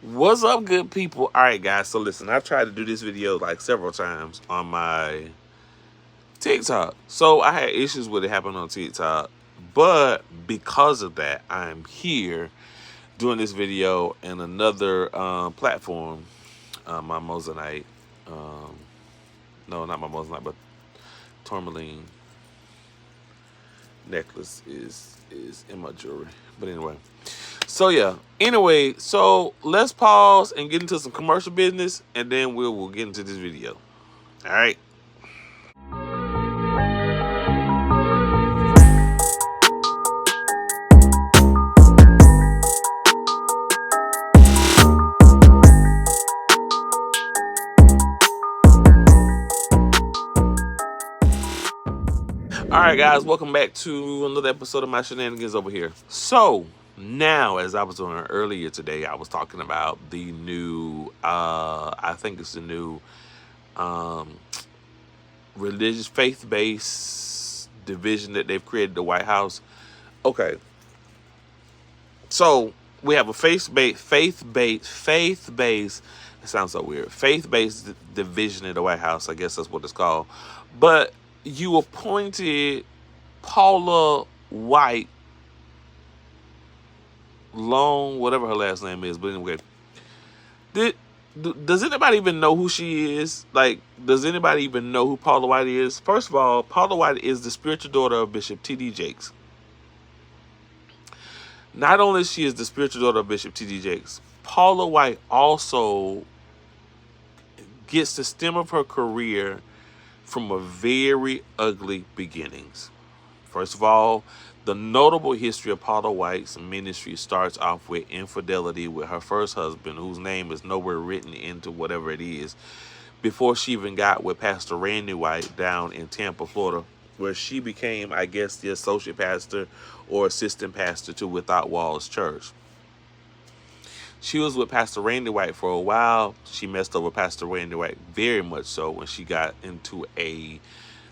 What's up, good people? All right, guys. So listen, I've tried to do this video like several times on my TikTok. So I had issues with it happening on TikTok, but because of that, I'm here doing this video in another platform. My Moissanite, no, not my Moissanite, but tourmaline necklace is in my jewelry. But anyway. So yeah. Anyway, so let's pause and get into some commercial business, and then we'll get into this video. All right. All right, guys. Welcome back to another episode of my shenanigans over here. So now, as I was doing earlier today, I was talking about the new. I think it's the new religious faith-based division that they've created at the White House. Okay, so we have a faith-based. It sounds so weird. Faith-based division at the White House. I guess that's what it's called. But you appointed Paula White, Long, whatever her last name is. But anyway, does anybody even know who she is? Like, does anybody even know who Paula White is? First of all, Paula White is the spiritual daughter of Bishop T.D. Jakes. Not only she is the spiritual daughter of Bishop T.D. Jakes, Paula White also gets the stem of her career from a very ugly beginnings. First of all, the notable history of Paula White's ministry starts off with infidelity with her first husband, whose name is nowhere written into whatever it is, before she even got with Pastor Randy White down in Tampa, Florida, where she became, I guess, the associate pastor or assistant pastor to Without Walls Church. She was with Pastor Randy White for a while. She messed over Pastor Randy White very much so when she got into a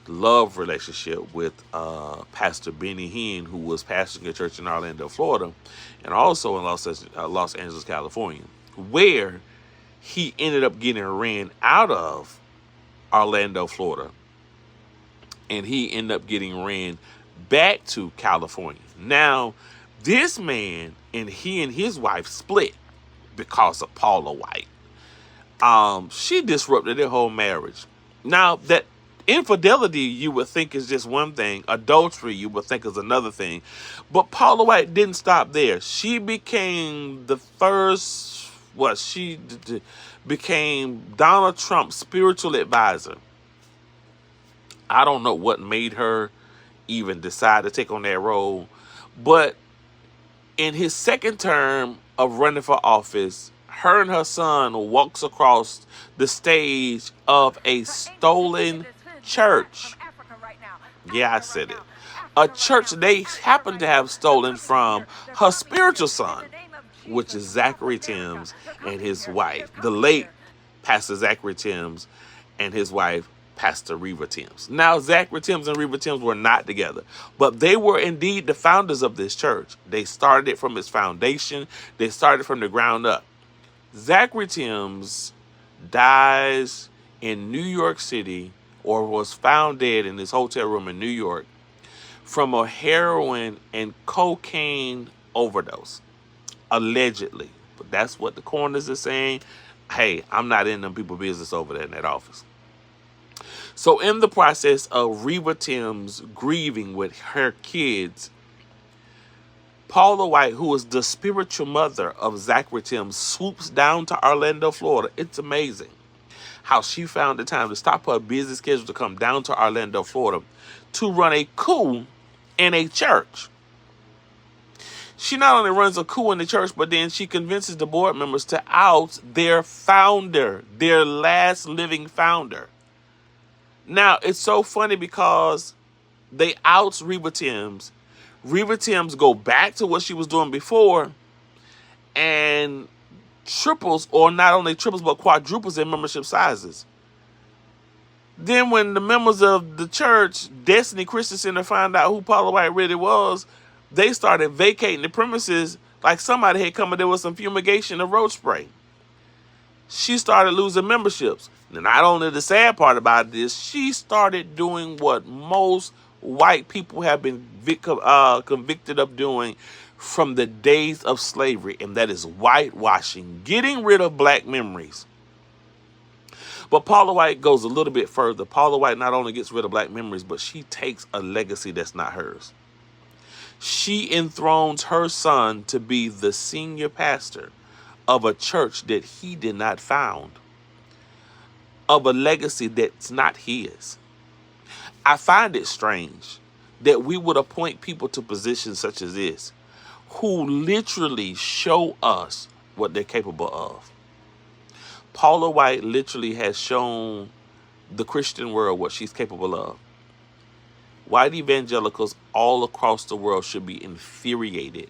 love relationship with Pastor Benny Hinn, who was pastoring a church in Orlando, Florida, and also in Los Angeles, California, where he ended up getting ran out of Orlando, Florida, and he ended up getting ran back to California. Now, this man and his wife split because of Paula White. She disrupted their whole marriage. Now, that infidelity you would think is just one thing. Adultery you would think is another thing. But Paula White didn't stop there. She became the first, she became Donald Trump's spiritual advisor. I don't know what made her even decide to take on that role. But in his second term of running for office, her and her son walks across the stage of a stolen church. Yeah, I said it. A church they happen to have stolen from her spiritual son, which is Zachary Timms and his wife, the late Pastor Zachary Timms and his wife, Pastor Reva Timms. Now, Zachary Timms and Reva Timms were not together, but they were indeed the founders of this church. They started it from its foundation. They started from the ground up. Zachary Timms dies in New York City, or was found dead in his hotel room in New York, from a heroin and cocaine overdose, allegedly. But that's what the coroners are saying. Hey, I'm not in them people's business over there in that office. So in the process of Reva Timms grieving with her kids, Paula White, who is the spiritual mother of Zachary Timms, swoops down to Orlando, Florida. It's amazing how she found the time to stop her busy schedule to come down to Orlando, Florida, to run a coup in a church. She not only runs a coup in the church, but then she convinces the board members to out their founder, their last living founder. Now, it's so funny because they out Reva Timms. Reva Timms go back to what she was doing before and triples, or not only triples, but quadruples in membership sizes. Then when the members of the church, Destiny Christian Center, found out who Paula White really was, they started vacating the premises like somebody had come and there was some fumigation of roach spray. she started losing memberships. And not only the sad part about this, she started doing what most white people have been convicted of doing from the days of slavery, and that is whitewashing, getting rid of black memories. But Paula White goes a little bit further. Paula White not only gets rid of black memories, but she takes a legacy that's not hers. She enthrones her son to be the senior pastor of a church that he did not found, of a legacy that's not his. I find it strange that we would appoint people to positions such as this who literally show us what they're capable of. Paula White literally has shown the Christian world what she's capable of. White evangelicals all across the world should be infuriated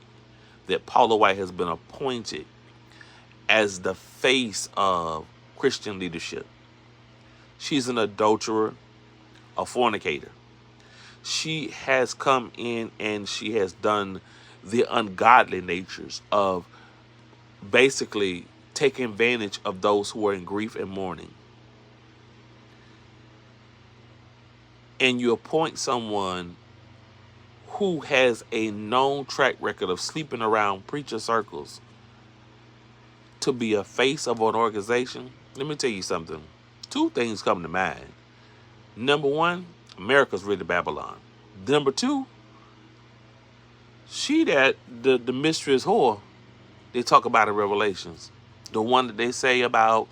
that Paula White has been appointed as the face of Christian leadership. She's an adulterer, a fornicator. She has come in and she has done the ungodly natures of basically taking advantage of those who are in grief and mourning. And you appoint someone who has a known track record of sleeping around preacher circles to be a face of an organization. Let me tell you something. Two things come to mind. Number one, America's really Babylon. Number two, she that the mistress whore they talk about in Revelations. The one that they say about,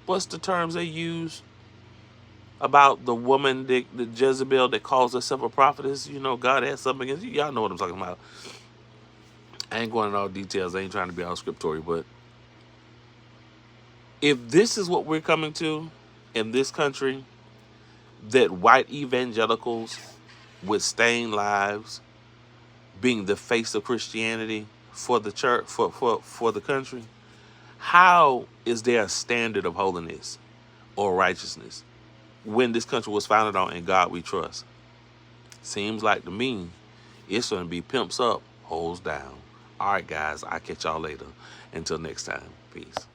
what's the terms they use? About the woman, the Jezebel that calls herself a prophetess. You know, God has something against you. Y'all know what I'm talking about. I ain't going into all details. I ain't trying to be all scriptory, but if this is what we're coming to in this country, that white evangelicals with stained lives being the face of Christianity for the church, for the country, how is there a standard of holiness or righteousness when this country was founded on "In God We Trust"? Seems like to me it's going to be pimps up, hoes down. All right, guys, I'll catch y'all later. Until next time, peace.